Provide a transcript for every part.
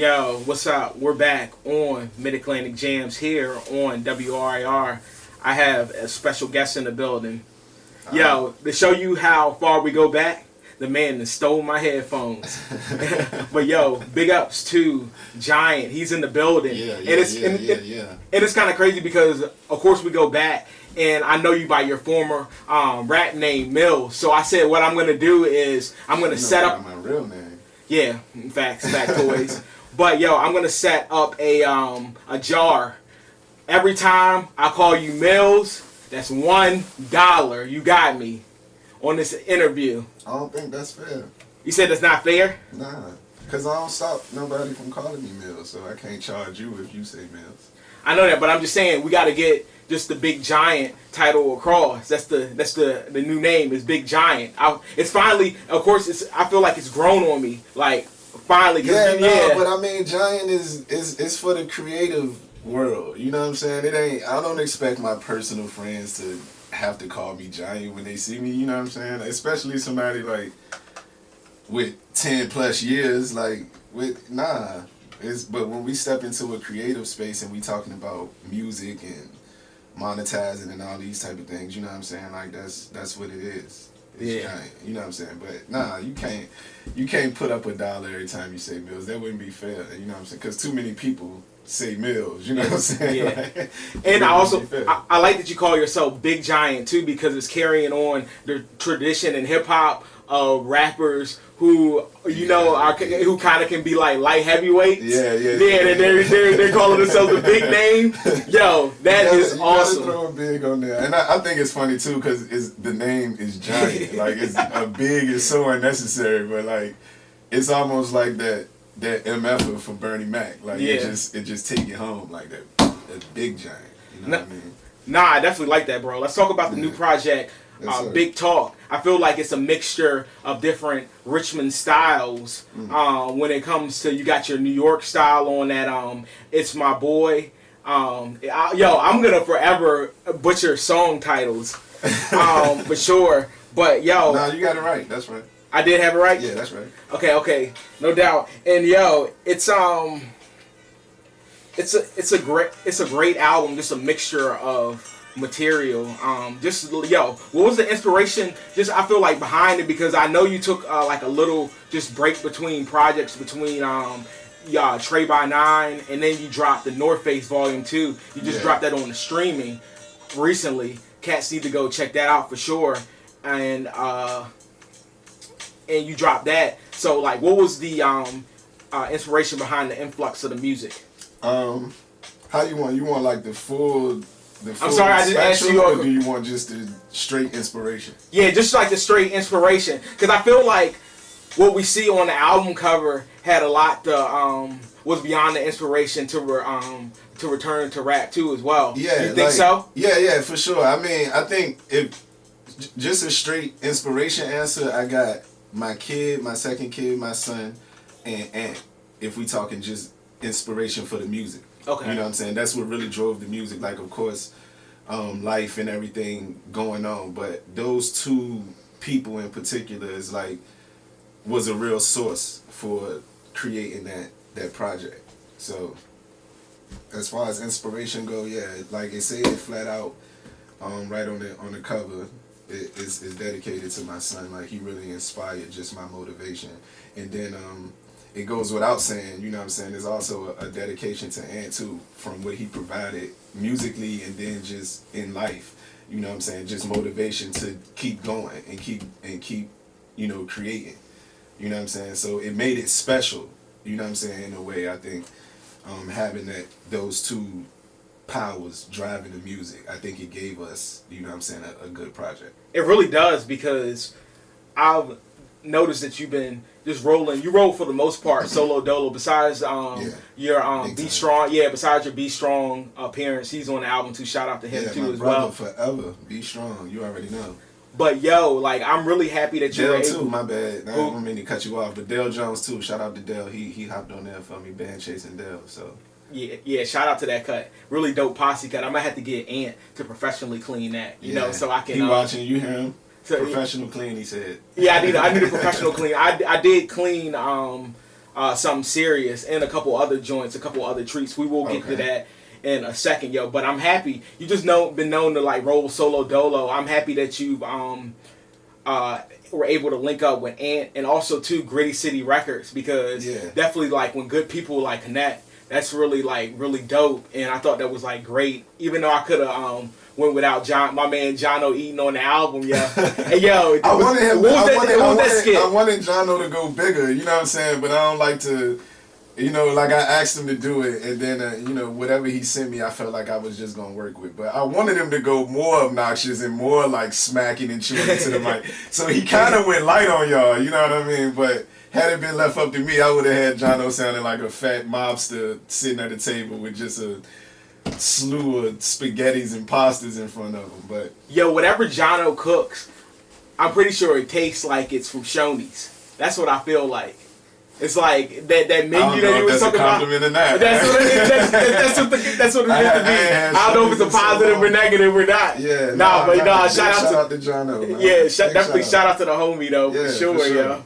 Yo, what's up? We're back on Mid-Atlantic Jams here on WRIR. I have a special guest in the building. Yo, to show you how far we go back, the man that stole my headphones. But yo, big ups to Giant. He's in the building. And it's kind of crazy because, of course, we go back. And I know you by your former rap name, Mills. So I said what I'm going to do is I'm going to set up... my real name. Yeah, factoids. But yo, I'm gonna set up a jar. Every time I call you Mills, that's $1. You got me on this interview. I don't think that's fair. You said that's not fair? Nah, because I don't stop nobody from calling me Mills, so I can't charge you if you say Mills. I know that, but I'm just saying we got to get just the Big Giant title across. That's the new name is Big Giant. It's finally, of course, I feel like it's grown on me. Like finally, but I mean, Giant is for the creative world. You know what I'm saying? It ain't. I don't expect my personal friends to have to call me Giant when they see me. You know what I'm saying? Especially somebody like with 10+ years. Like but when we step into a creative space and we talking about music and monetizing and all these type of things, you know what I'm saying? Like that's what it is. It's Giant, you know what I'm saying? But nah, you can't put up $1 every time you say Mills. That wouldn't be fair, you know what I'm saying? Because too many people say Mills, you know what I'm saying? Yeah. Like, and I like that you call yourself Big Giant too, because it's carrying on the tradition in hip hop of rappers who who kind of can be like light heavyweights. And they're calling themselves a big name. Yo, that is awesome. You gotta throw a big on there, and I think it's funny too because the name is Giant. Like it's a big is so unnecessary, but like it's almost like that MF for Bernie Mac. Like it just take you home like that Big Giant. You know what I mean? Nah, I definitely like that, bro. Let's talk about the new project. Big Talk. I feel like it's a mixture of different Richmond styles. When it comes to, you got your New York style on that. It's My Boy. I'm gonna forever butcher song titles, for sure. But yo, no, you got it right. That's right. I did have it right. Yeah, that's right. Okay, no doubt. And yo, it's a great album. Just a mixture of material. What was the inspiration? Just I feel like behind it, because I know you took like a little just break between projects between Trey by 9 and then you dropped the North Face Volume 2. You just dropped that on the streaming recently. Cats need to go check that out for sure. And you dropped that. So like, what was the inspiration behind the influx of the music? How you want like the full I'm sorry, I just asked you. Or do you want just the straight inspiration? Yeah, just like the straight inspiration, because I feel like what we see on the album cover had a lot was beyond the inspiration to return to rap too as well. Yeah, you think so? Yeah, for sure. I mean, I think if just a straight inspiration answer, I got my second kid, my son, and if we talking just inspiration for the music. Okay. You know what I'm saying? That's what really drove the music. Like, of course, life and everything going on. But those two people in particular was a real source for creating that project. So, as far as inspiration go, like it said flat out, right on the cover, it's dedicated to my son. Like, he really inspired just my motivation. And then, it goes without saying, you know what I'm saying, there's also a dedication to Ant too, from what he provided musically and then just in life, you know what I'm saying, just motivation to keep going and keep creating, you know what I'm saying. So it made it special, you know what I'm saying, in a way. I think having those two powers driving the music, I think it gave us, you know what I'm saying, a good project. It really does, because I've noticed that you've been just rolling. You roll for the most part solo dolo. Besides your Be Strong, besides your Be Strong appearance, he's on the album too. Shout out to him too as well. Forever Be Strong. You already know. But yo, like, I'm really happy that you're Dale too. My bad. I don't mean to cut you off, but Dale Jones too. Shout out to Dale. He hopped on there for me, band chasing Dale. So. Yeah, shout out to that cut. Really dope posse cut. I might have to get Ant to professionally clean that, you know, so I can. He watching, you hear him? So, professional clean, he said. Yeah, I need a professional clean. I did clean something serious, and a couple other joints, a couple other treats. We will get to that in a second, yo. But I'm happy you just been known to like roll solo dolo. I'm happy that you've were able to link up with Ant and also too Gritty City Records, because definitely like when good people like connect, that's really like really dope. And I thought that was like great, even though I could have went without my man Jono Eaton on the album, yeah. Hey yo, I wanted skit? Jono to go bigger, you know what I'm saying? But I don't like to, you know, like I asked him to do it, and then you know, whatever he sent me, I felt like I was just gonna work with. But I wanted him to go more obnoxious and more like smacking and chewing into the mic. So he kind of went light on y'all, you know what I mean? But had it been left up to me, I would have had Jono sounding like a fat mobster sitting at a table with just a slew of spaghettis and pastas in front of him. But yo, whatever Jono cooks, I'm pretty sure it tastes like it's from Shoney's. That's what I feel like. It's like that menu that you were talking about. That's what it is. That's what it is to me. I don't know if it's a positive or negative or not. Yeah. Shout out to Jono. Man. Yeah, definitely shout out to the homie though, for sure, yo.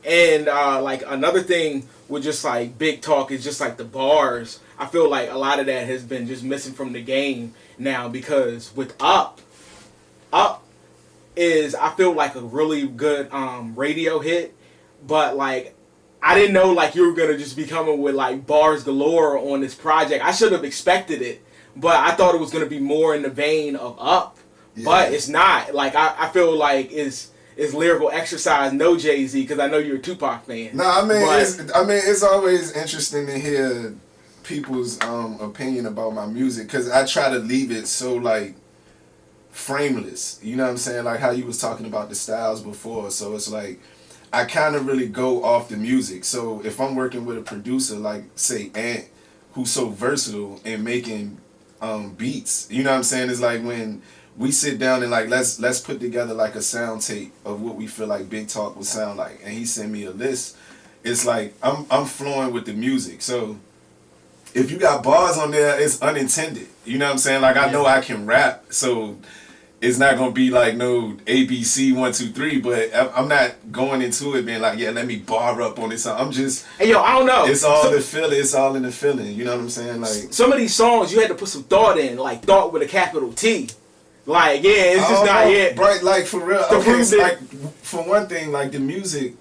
And like another thing with just like big talk is just like the bars. I feel like a lot of that has been just missing from the game now, because with Up is, I feel like a really good radio hit, but like I didn't know like you were gonna just be coming with like bars galore on this project. I should have expected it, but I thought it was gonna be more in the vein of Up, but it's not. Like I feel like it's lyrical exercise, no Jay-Z, because I know you're a Tupac fan. No, I mean, it's always interesting to hear people's opinion about my music, because I try to leave it so like frameless. You know what I'm saying? Like how you was talking about the styles before. So it's like I kind of really go off the music. So if I'm working with a producer like say Ant, who's so versatile in making beats, you know what I'm saying? It's like when we sit down and like let's put together like a sound tape of what we feel like Big Talk would sound like, and he sent me a list. It's like I'm flowing with the music. So if you got bars on there, it's unintended. You know what I'm saying? Like I know I can rap, so it's not gonna be like no ABC 1 2 3. But I'm not going into it being like, yeah, let me bar up on this song. I'm just, hey yo, I don't know. It's all the feeling. It's all in the feeling. You know what I'm saying? Like some of these songs, you had to put some thought in, like thought with a capital T. Like it's just not yet. Right, like for real. Okay, so like for one thing, like the music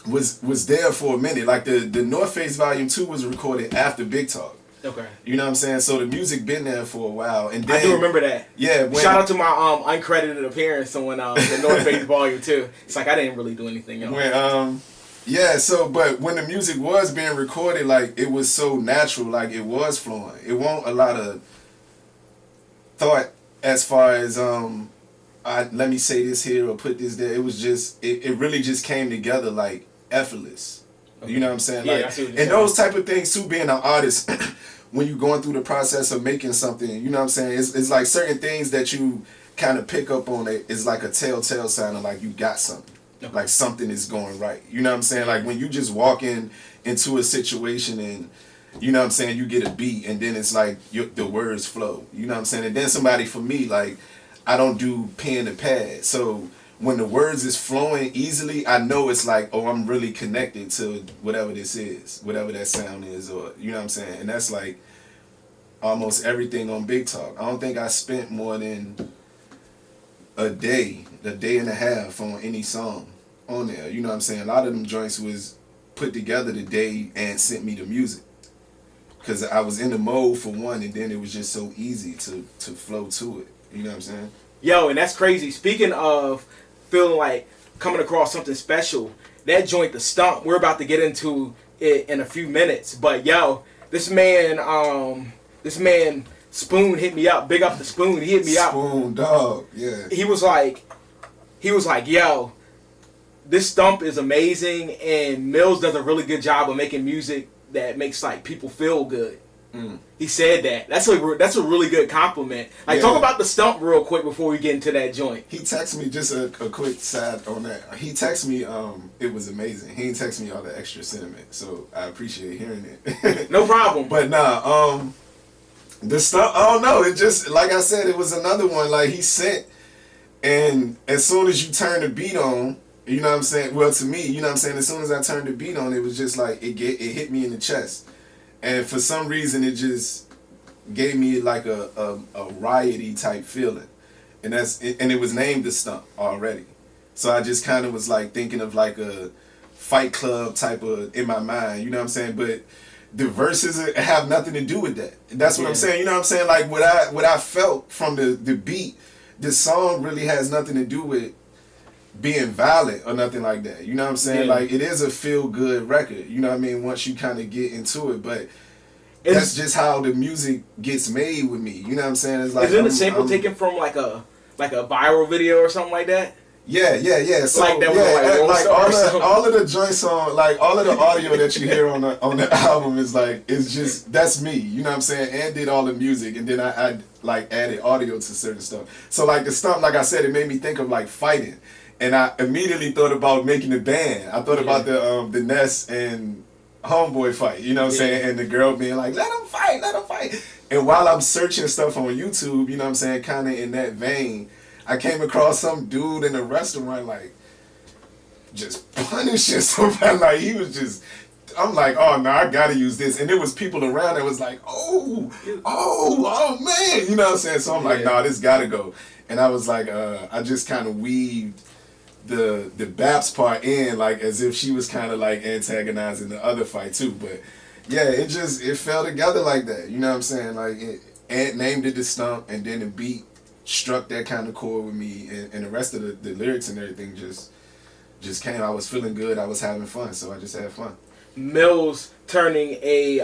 was there for a minute. Like the North Face Volume 2 was recorded after Big Talk. Okay. You know what I'm saying? So the music been there for a while, and then, I do remember that. Yeah. Shout out to my uncredited appearance on the North Face Volume 2. It's like I didn't really do anything else. But when the music was being recorded, like it was so natural, like it was flowing. It wasn't a lot of thought as far as let me say this here or put this there. It was just it really just came together like effortless. Okay. You know what I'm saying? Like, and those type of things too, being an artist, when you're going through the process of making something, you know what I'm saying? It's like certain things that you kind of pick up on. It is like a telltale sign of like you got something. Okay. Like something is going right. You know what I'm saying? Like when you just walk into a situation and, you know what I'm saying, you get a beat and then it's like the words flow. You know what I'm saying? And then somebody, for me, like I don't do pen and pad. So when the words is flowing easily, I know it's like, oh, I'm really connected to whatever this is, whatever that sound is, or you know what I'm saying? And that's like almost everything on Big Talk. I don't think I spent more than a day and a half on any song on there. You know what I'm saying? A lot of them joints was put together the day and sent me the music. Because I was in the mode for one, and then it was just so easy to flow to it. You know what I'm saying? Yo, and that's crazy. Speaking of feeling like coming across something special, that joint, The Stump, we're about to get into it in a few minutes. But yo, this man Spoon hit me up. Big up the Spoon. He hit me up. Spoon, dog. Yeah. He was like, yo, this Stump is amazing, and Mills does a really good job of making music that makes like people feel good. He said that. That's a really good compliment. Like, talk about The Stump real quick before we get into that joint. He texted me, just a quick side on that. He texted me, it was amazing. He didn't text me all the extra sentiment, so I appreciate hearing it. No problem. But nah, The Stump, I don't know. It just, like I said, it was another one. Like he sent, and as soon as you turn the beat on, You know what I'm saying? Well, to me, you know what I'm saying? As soon as I turned the beat on, it was just like, it hit me in the chest. And for some reason, it just gave me like a riot-y type feeling. And it was named The Stump already. So I just kind of was like thinking of like a Fight Club type of in my mind, you know what I'm saying? But the verses have nothing to do with that. That's what I'm saying. You know what I'm saying? Like what I felt from the beat, the song really has nothing to do with being violent or nothing like that. You know what I'm saying? Like it is a feel good record. You know what I mean? Once you kind of get into it, but that's just how the music gets made with me. You know what I'm saying? It's like, isn't the sample taken from like a viral video or something like that? Yeah. So like that all of the joints on, like all of the audio that you hear on the album is like, it's just, that's me. You know what I'm saying? And did all the music, and then I like added audio to certain stuff. So like the Stump, like I said, it made me think of like fighting, and I immediately thought about making a band. I thought about the Ness and Homeboy fight. You know what I'm saying? And the girl being like, let him fight. And while I'm searching stuff on YouTube, you know what I'm saying, kind of in that vein, I came across some dude in a restaurant, like, just punishing somebody. Like, he was just, I'm like, oh, no, I gotta use this. And there was people around that was like, oh, man. You know what I'm saying? So I'm like, nah, this gotta go. And I was like, I just kind of weaved the Baps part in, like, as if she was kind of, like, antagonizing the other fight, too. But, yeah, it fell together like that. You know what I'm saying? Like, Ant named it The Stump, and then the beat struck that kind of chord with me, and the rest of the lyrics and everything just came. I was feeling good. I was having fun, so I just had fun. Mills turning a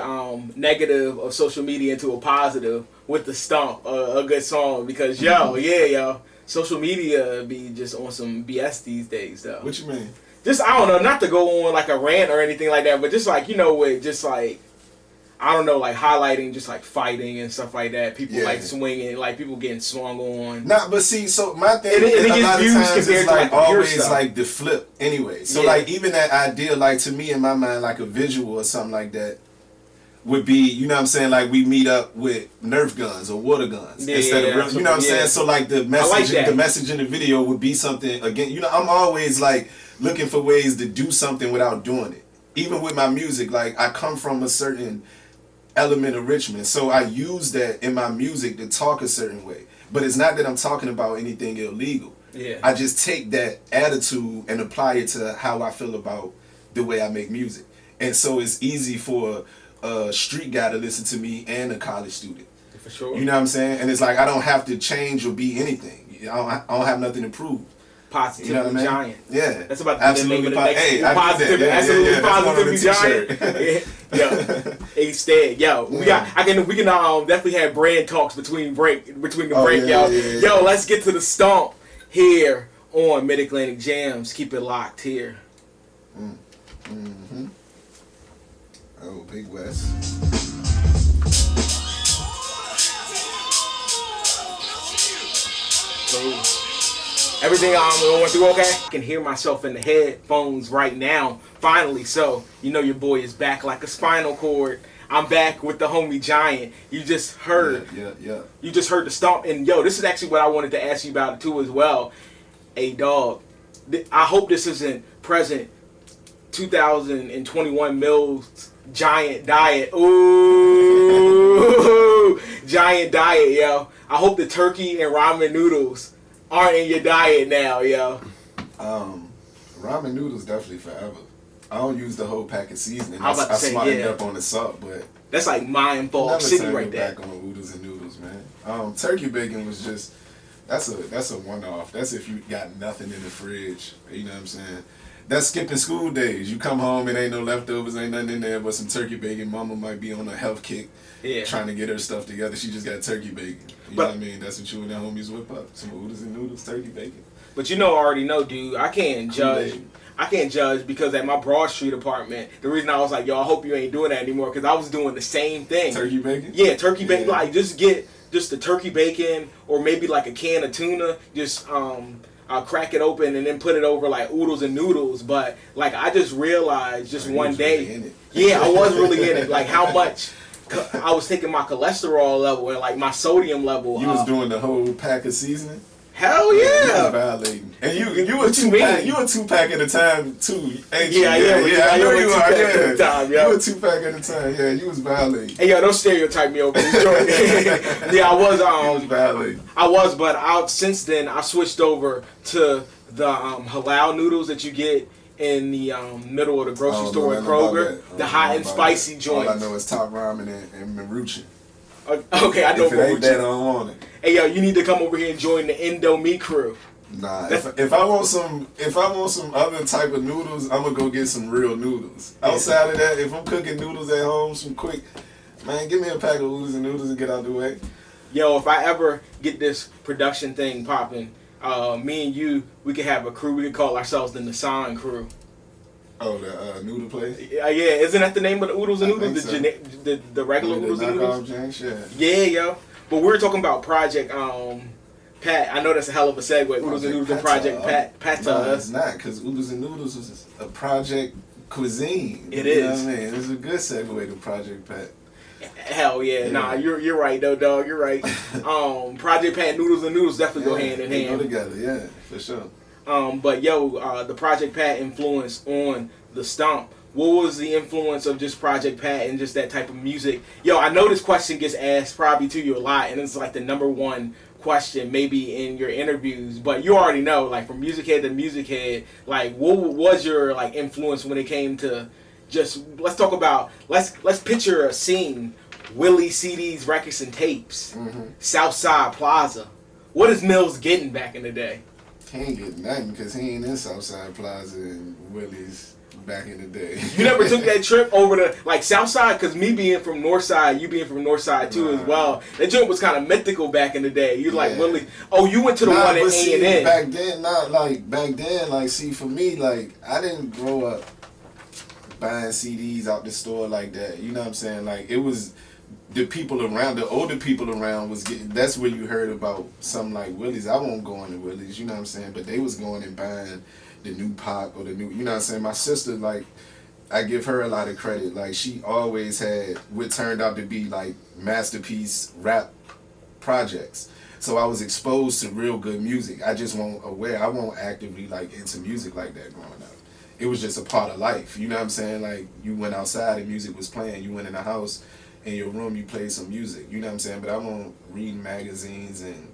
negative of social media into a positive with The Stump, a good song, because yo, social media be just on some BS these days, though. What you mean? Just, I don't know, not to go on like a rant or anything like that, but just like, you know, with just like, I don't know, like highlighting just like fighting and stuff like that. People like swinging, like people getting swung on. Nah, but see, so my thing is a lot of times it's like always like the flip anyway. So like even that idea, like to me in my mind, like a visual or something like that would be, you know what I'm saying, like we meet up with Nerf guns or water guns instead of real, you know what I'm saying? So like the message in the video would be something, again, you know, I'm always like looking for ways to do something without doing it. Even with my music, like I come from a certain element of Richmond, so I use that in my music to talk a certain way, but it's not that I'm talking about anything illegal. I just take that attitude and apply it to how I feel about the way I make music, and so it's easy for a street guy to listen to me and a college student, for sure. You know what I'm saying? And it's like I don't have to change or be anything. I don't have nothing to prove. Positively, you know what I mean? Giant. Yeah, that's about absolutely the next. Hey, positively, absolutely positively giant. Instead, we can definitely have brand talks between the break, yo. Let's get to the Stomp here on Mid Atlantic Jams. Keep it locked here. Oh, Big West. Everything went through okay? I can hear myself in the headphones right now, finally. So, you know your boy is back like a spinal cord. I'm back with the homie Giant. You just heard. You just heard the Stomp. And, yo, this is actually what I wanted to ask you about, too, as well. Hey, dog, I hope this isn't present 2021 Mills Giant Diet. Ooh, Giant Diet, yo. I hope the turkey and ramen noodles aren't in your diet now, yo. Ramen noodles definitely forever. I don't use the whole pack of seasoning. I smartened up on the salt, but that's like Mindfall City right there. Never back on oodles and noodles, man. Turkey bacon was just that's a one-off. That's if you got nothing in the fridge. You know what I'm saying? That's skipping school days. You come home and ain't no leftovers, ain't nothing in there but some turkey bacon. Mama might be on a health kick, trying to get her stuff together. She just got turkey bacon. You know what I mean? That's what you and the homies whip up. Some oodles and noodles, turkey bacon. But you know, I already know, dude. I can't judge. I can't judge because at my Broad Street apartment, the reason I was like, yo, I hope you ain't doing that anymore, because I was doing the same thing. Turkey bacon? Yeah, turkey bacon. Like, just get just the turkey bacon or maybe like a can of tuna. Just I'll crack it open and then put it over like oodles and noodles. But like I just realized just one day, I was really in it. Like how much I was taking my cholesterol level and like my sodium level. You was doing the whole pack of seasoning? Hell yeah! You was violating, and you was 2-pack. You a 2-pack at a time too, ain't you? Yeah, I know you are. Yeah, At a time, yo. You a 2-pack at a time. Yeah, you was violating. Hey, yo, don't stereotype me over this joint. Yeah, I was. You was violating. I was, but since then I switched over to the halal noodles that you get in the middle of the grocery store at Kroger, the hot and spicy joints. All I know is Top Ramen and Maruchan. Okay, I know. If it ain't that, I don't want it. Hey, yo, you need to come over here and join the Indomie crew. Nah, if I want some other type of noodles, I'm gonna go get some real noodles. Outside of that, if I'm cooking noodles at home, some quick, man, give me a pack of oodles and noodles and get out the way. Yo, if I ever get this production thing popping, me and you, we could have a crew. We could call ourselves the Nissan crew. Oh, the noodle place? Yeah, isn't that the name of the oodles and noodles? The regular oodles and noodles? Yeah, yo. But we're talking about Project Pat. I know that's a hell of a segue. Oodles and noodles and Project Pat. No, it's not, because oodles and noodles was a project cuisine. It is. You know what I mean? It's a good segue to Project Pat. Hell yeah. Nah, you're right though, dog. You're right. Project Pat, noodles and noodles definitely go hand in they hand. Go together, yeah, for sure. But yo, the Project Pat influence on the Stomp. What was the influence of just Project Pat and just that type of music? Yo, I know this question gets asked probably to you a lot, and it's like the number one question maybe in your interviews, but you already know, like from music head to music head, like what was your like influence when it came to just let's picture a scene. Willie CDs, records and tapes, Southside Plaza. What is Mills getting back in the day? He ain't getting nothing because he ain't in Southside Plaza and Willie's back in the day. You never took that trip over to like Southside? Because me being from Northside, you being from Northside too as well. That joint was kind of mythical back in the day. You like Willie? Oh, you went to the one at A&N. Back then, like see for me, like I didn't grow up buying CDs out the store like that. You know what I'm saying? Like it was. The people around, the older people around was getting, that's where you heard about something like Willie's. I won't go into Willie's, you know what I'm saying? But they was going and buying the new Pac or the new, you know what I'm saying? My sister, like, I give her a lot of credit. Like, she always had what turned out to be, like, masterpiece rap projects. So I was exposed to real good music. I just won't actively, like, into music like that growing up. It was just a part of life, you know what I'm saying? Like, you went outside and music was playing. You went in the house. In your room, you play some music, you know what I'm saying? But I won't read magazines and,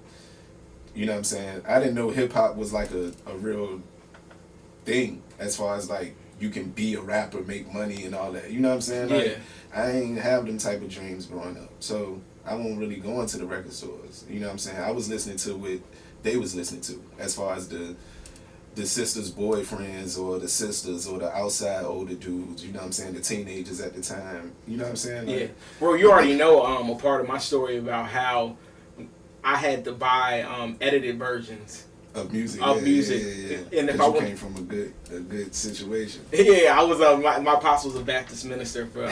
you know what I'm saying? I didn't know hip-hop was like a real thing as far as like you can be a rapper, make money and all that, you know what I'm saying? Like, I ain't have them type of dreams growing up. So I won't really go into the record stores, you know what I'm saying? I was listening to what they was listening to as far as the sisters' boyfriends or the sisters or the outside older dudes, you know what I'm saying, the teenagers at the time, you know what I'm saying? Like, Bro, you already know a part of my story about how I had to buy edited versions of music. Yeah. And if I came from a good situation. Yeah, I was my pops was a Baptist minister for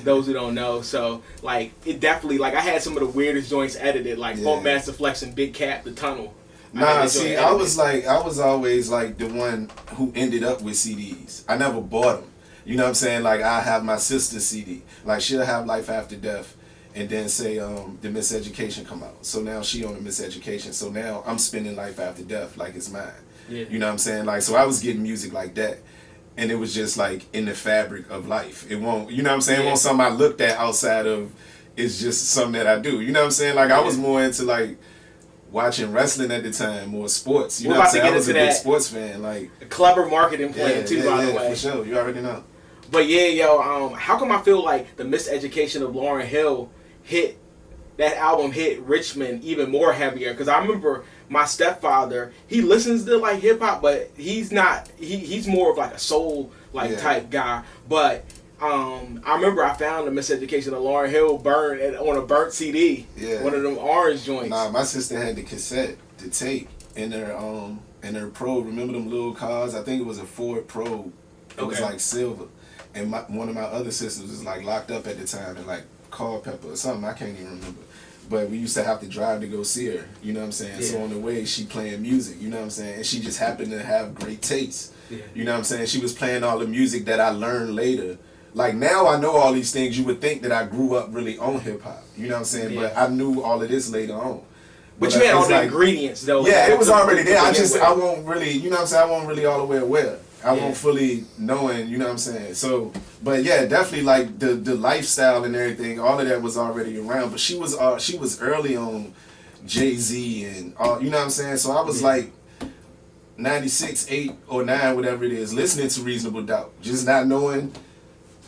those who don't know. So like it definitely like I had some of the weirdest joints edited, like Funk Master Flex and Big Cap, The Tunnel. Nah, see, I was always like the one who ended up with CDs. I never bought them. You know what I'm saying? Like I have my sister's CD. Like she'll have Life After Death, and then say the Miseducation come out. So now she on the Miseducation. So now I'm spinning Life After Death like it's mine. Yeah. You know what I'm saying? Like so I was getting music like that, and it was just like in the fabric of life. It won't. You know what I'm saying? It won't something I looked at outside of. It's just something that I do. You know what I'm saying? Like I was more into like. Watching wrestling at the time or sports, you know what I'm saying? I was a big sports fan, like clever marketing plan too, by the way. For sure, you already know. But how come I feel like the Miseducation of Lauryn Hill that album hit Richmond even more heavier? Because I remember my stepfather, he listens to like hip hop, but he's not. He's more of like a soul type guy, but. I remember I found the Miseducation of Lauryn Hill on a burnt CD. Yeah. One of them orange joints. Nah, my sister had the cassette, the tape, in her Pro. Remember them little cars? I think it was a Ford Pro. It was like silver. And one of my other sisters was like locked up at the time in like Culpeper or something. I can't even remember. But we used to have to drive to go see her. You know what I'm saying? Yeah. So on the way, she playing music. You know what I'm saying? And she just happened to have great taste. Yeah. You know what I'm saying? She was playing all the music that I learned later. Like now I know all these things. You would think that I grew up really on hip hop. You know what I'm saying? Yeah. But I knew all of this later on. But you had all the like, ingredients though. Yeah, it was already there. I won't really, you know what I'm saying? I won't really all the way aware. I Yeah. won't fully knowing, you know what I'm saying? So, but yeah, definitely like the lifestyle and everything, all of that was already around. But she was early on Jay-Z and you know what I'm saying? So I was like 96, 8 or 9, whatever it is, listening to Reasonable Doubt, just not knowing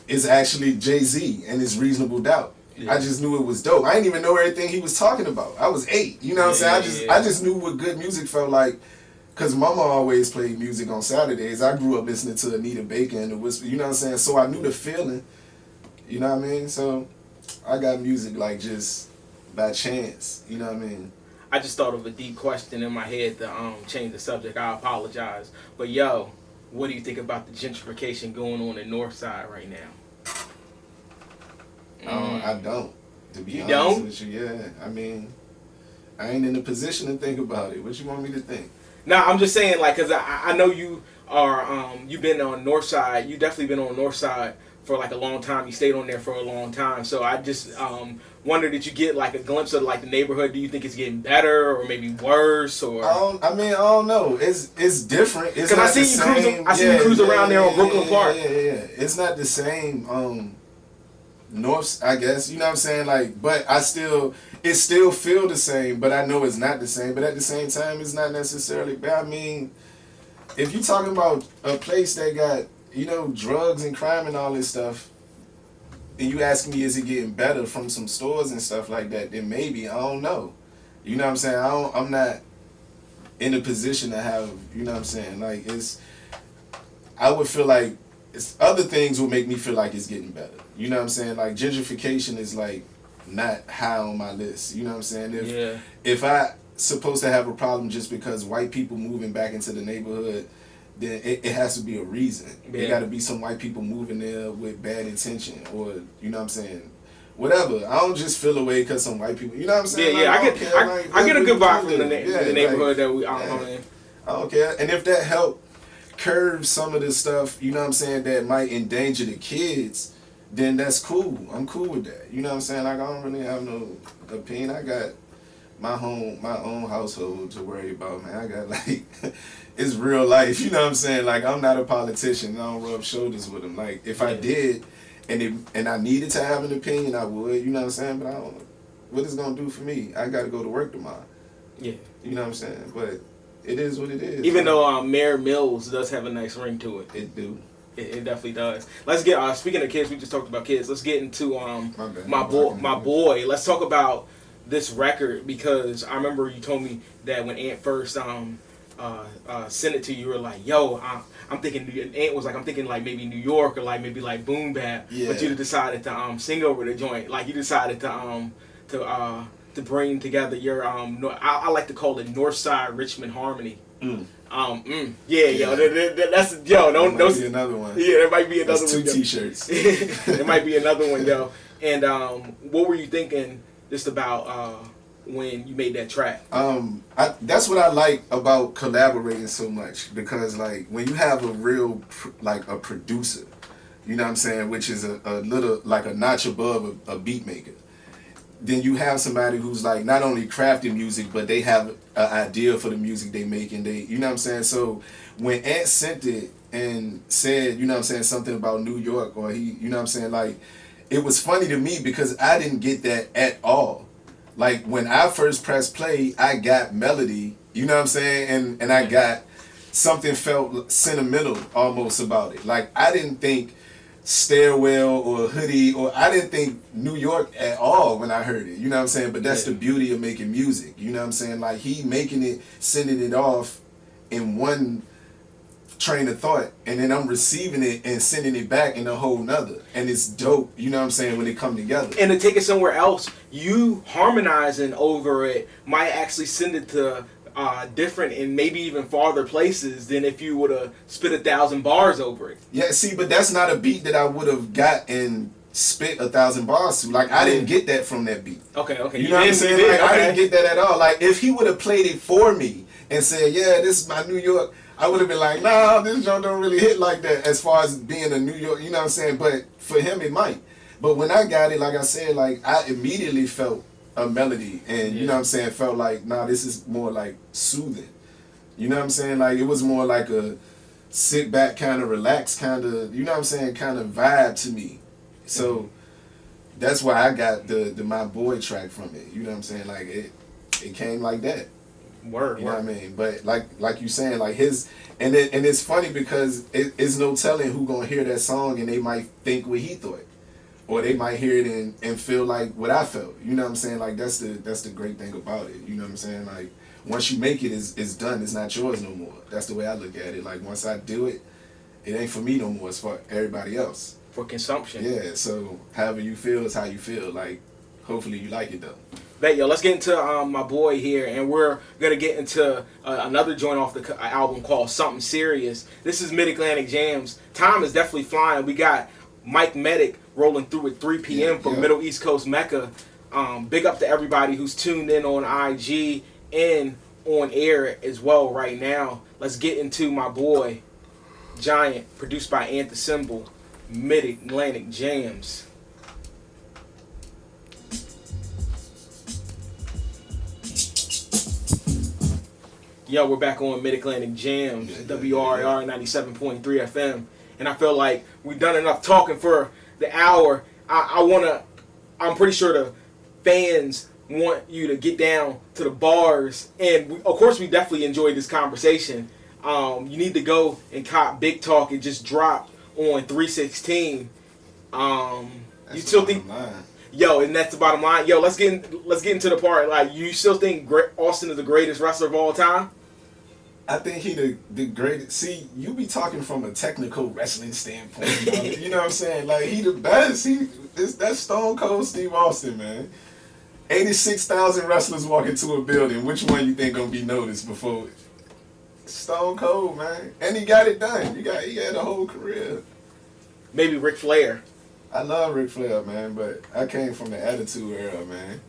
it's actually Jay-Z and it's Reasonable Doubt. Yeah. I just knew it was dope. I didn't even know everything he was talking about. I was 8, you know what I'm saying? I just knew what good music felt like, because Mama always played music on Saturdays. I grew up listening to Anita Baker and the Whisper, you know what I'm saying? So I knew the feeling, you know what I mean? So I got music like just by chance, you know what I mean? I just thought of a deep question in my head to change the subject. I apologize. But yo, what do you think about the gentrification going on in North Side right now? I don't. To be honest don't? with you, yeah. I mean, I ain't in a position to think about it. What you want me to think? No, I'm just saying, like, because I know you are, you've been on North Side. You definitely been on North Side for like a long time. You stayed on there for a long time. So I just wonder, did you get like a glimpse of like the neighborhood? Do you think it's getting better or maybe worse? Or I don't know. It's different. It's because I not see the you same. cruising. I see you cruise around there on Brooklyn Park. Yeah. It's not the same. North, I guess, you know what I'm saying? Like, but it still feel the same, but I know it's not the same. But at the same time, it's not necessarily bad. I mean, if you're talking about a place that got, you know, drugs and crime and all this stuff, and you asking me, is it getting better from some stores and stuff like that, then maybe, I don't know. You know what I'm saying? I'm not in a position to have, you know what I'm saying? Like, I would feel like other things will make me feel like it's getting better. You know what I'm saying? Like, gentrification is like not high on my list. You know what I'm saying? If I supposed to have a problem just because white people moving back into the neighborhood, then it has to be a reason. There got to be some white people moving there with bad intention, or you know what I'm saying? Whatever. I don't just feel away because some white people. You know what I'm saying? Yeah, like, I get a good vibe from the neighborhood like, that we are in. I don't care. And if that help curb some of the stuff, you know what I'm saying, that might endanger the kids, then that's cool. I'm cool with that. You know what I'm saying? Like, I don't really have no opinion. I got my own household to worry about, man. I got like it's real life. You know what I'm saying? Like, I'm not a politician. I don't rub shoulders with them. Like, if I did and I needed to have an opinion, I would. You know what I'm saying? But I don't know what it's gonna do for me. I got to go to work tomorrow. Yeah. You know what I'm saying? But it is what it is. Even though Mayor Mills does have a nice ring to it. It do. It definitely does. Let's get speaking of kids, we just talked about kids. Let's get into my boy. Let's talk about this record, because I remember you told me that when Ant first sent it to you, you were like, "Yo, I'm thinking." Ant was like, "I'm thinking like maybe New York or like maybe like boom bap." Yeah. But you decided to sing over the joint. Like, you decided to bring together your I like to call it Northside Richmond Harmony. That's don't be another one. Yeah, there might be another That's one. Two T-shirts. There might be another one, yo. And what were you thinking just about when you made that track? That's what I like about collaborating so much, because like when you have a real like a producer, you know what I'm saying, which is a little like a notch above a beat maker, then you have somebody who's like not only crafting music, but they have an idea for the music they make, and they, you know what I'm saying. So when Ant sent it and said, you know what I'm saying, something about New York, or he, you know what I'm saying, like, it was funny to me because I didn't get that at all. Like, when I first pressed play, I got melody, you know what I'm saying, and I got something felt sentimental almost about it. Like, I didn't think Stairwell or Hoodie, or I didn't think New York at all when I heard it, you know what I'm saying. But that's the beauty of making music, you know what I'm saying. Like, he making it, sending it off in one train of thought, and then I'm receiving it and sending it back in a whole nother, and it's dope, you know what I'm saying, when they come together. And to take it somewhere else, you harmonizing over it might actually send it to different and maybe even farther places than if you would have spit 1,000 bars over it. Yeah, see, but that's not a beat that I would have got and spit 1,000 bars to. Like, I didn't get that from that beat. Okay. You know what I'm saying? Like, I didn't get that at all. Like, if he would have played it for me and said, yeah, this is my New York, I would have been like, nah, this joint don't really hit like that as far as being a New York, you know what I'm saying? But for him, it might. But when I got it, like I said, like, I immediately felt a melody, and you know what I'm saying, felt like, nah, this is more like soothing. You know what I'm saying? Like, it was more like a sit back, kind of relax, kind of, you know what I'm saying, kind of vibe to me. So that's why I got the My Boy track from it. You know what I'm saying? Like, it came like that. Word. You know what I mean? But like you saying, like his, and it's funny because it's no telling who gonna hear that song and they might think what he thought, or they might hear it and feel like what I felt. You know what I'm saying? Like, that's the great thing about it. You know what I'm saying? Like, once you make it, it's done. It's not yours no more. That's the way I look at it. Like, once I do it, it ain't for me no more. It's for everybody else. For consumption. Yeah. So however you feel is how you feel. Like, hopefully you like it though. Bet, yo, let's get into my boy here, and we're gonna get into another joint off the album called Something Serious. This is Mid-Atlantic Jams. Time is definitely flying. We got Mike Medic rolling through at 3 p.m. from Middle East Coast Mecca. Big up to everybody who's tuned in on IG and on air as well right now. Let's get into my boy Giant, produced by Antisymbol, Mid-Atlantic Jams. Yo, we're back on Mid-Atlantic Jams, WRIR 97.3 FM. And I feel like we've done enough talking for the hour. I'm pretty sure the fans want you to get down to the bars. And of course, we definitely enjoyed this conversation. You need to go and cop Big Talk. It just dropped on 3/16. You still think? Yo, and that's the bottom line. Yo, let's get into the part. Like, you still think Austin is the greatest wrestler of all time? I think he the greatest. See, you be talking from a technical wrestling standpoint. You know what I'm saying? Like, he the best. That's Stone Cold Steve Austin, man. 86,000 wrestlers walk into a building. Which one you think gonna be noticed before? Stone Cold, man. And he got it done. He had a whole career. Maybe Ric Flair. I love Ric Flair, man, but I came from the Attitude Era, man.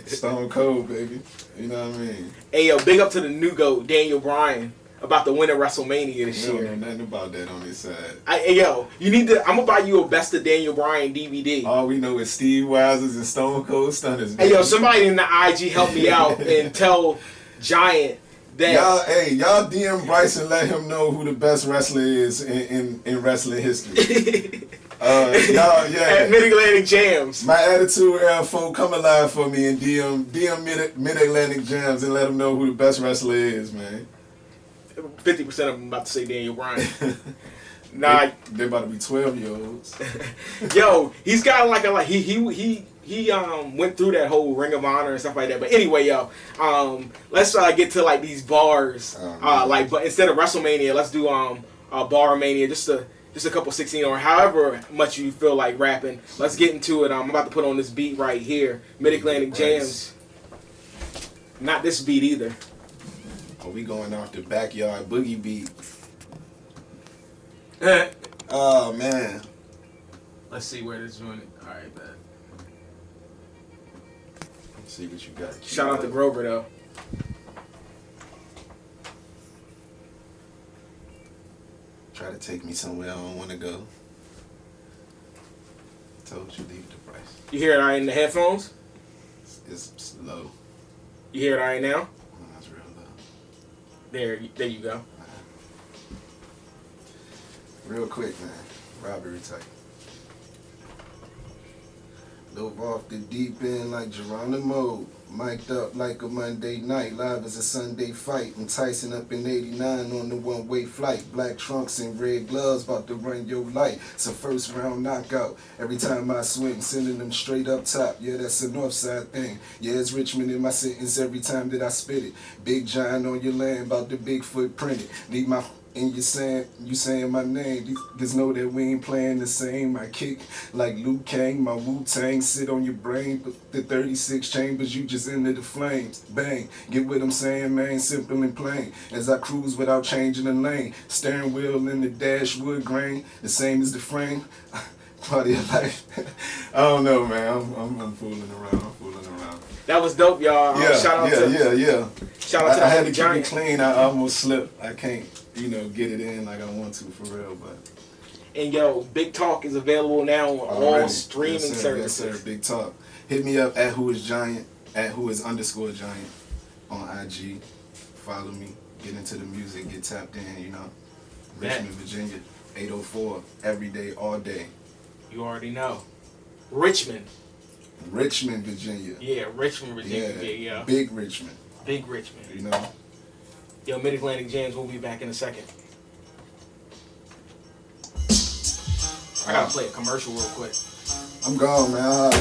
Stone Cold, baby. You know what I mean? Hey, yo, big up to the new GOAT, Daniel Bryan, about to win at WrestleMania this year. I don't know nothing about that on this side. Hey, yo, you need to. I'm gonna buy you a Best of Daniel Bryan DVD. All we know is Steve Weisers and Stone Cold Stunners. Hey, yo, somebody in the IG help me out and tell Giant that. Y'all DM Bryce and let him know who the best wrestler is in wrestling history. At Mid-Atlantic Jams. My Attitude Era folk, come alive for me and DM Mid-Atlantic Jams and let them know who the best wrestler is, man. 50% of them about to say Daniel Bryan. Nah, they're about to be 12-year-olds. Yo, he's got he went through that whole Ring of Honor and stuff like that. But anyway, yo, let's get to like these bars. But instead of WrestleMania, let's do Bar Mania, just a couple 16 or however much you feel like rapping. Let's get into it. I'm about to put on this beat right here. Mid-Atlantic Jams. Not this beat either. Oh, we going off the backyard boogie beat. Oh, man. Let's see where this joint. All right, man. Let's see what you got. Shout out to Grover, though. Try to take me somewhere I don't want to go. Told you leave the price. You hear it all right in the headphones? It's low. You hear it all right now? Oh, that's real low. There you go. Real quick, man. Robbery type. Dove off the deep end like Geronimo. Mic'd up like a Monday night. Live as a Sunday fight. I'm Tyson up in 89 on the one-way flight. Black trunks and red gloves about to run your light. It's a first round knockout. Every time I swing, sending them straight up top. Yeah, that's a north side thing. Yeah, it's Richmond in my sentence every time that I spit it. Big giant on your land, about the Bigfoot printed. Need my... And you saying my name, just know that we ain't playing the same. I kick like Liu Kang, my Wu-Tang sit on your brain. But the 36 chambers, you just into the flames. Bang, get what I'm saying, man, simple and plain. As I cruise without changing the lane. Steering wheel in the dashwood grain, the same as the frame. Party of life. I don't know, man, I'm fooling around, That was dope, y'all. Shout out to Shout out to I had to keep it clean. I almost slipped. I can't, get it in like I want to for real, but. And yo, Big Talk is available now on all streaming services. Yes, sir. Big Talk. Hit me up at Who Is Giant at whois_giant on IG. Follow me. Get into the music. Get tapped in. You know. Richmond, Virginia. 804. Every day, all day. You already know. Richmond, Virginia. Yeah, Richmond, Virginia. Yeah. Big Richmond. Big Richmond. You know. Yo, Mid-Atlantic Jams, we'll be back in a second. I gotta play a commercial real quick. I'm gone, man.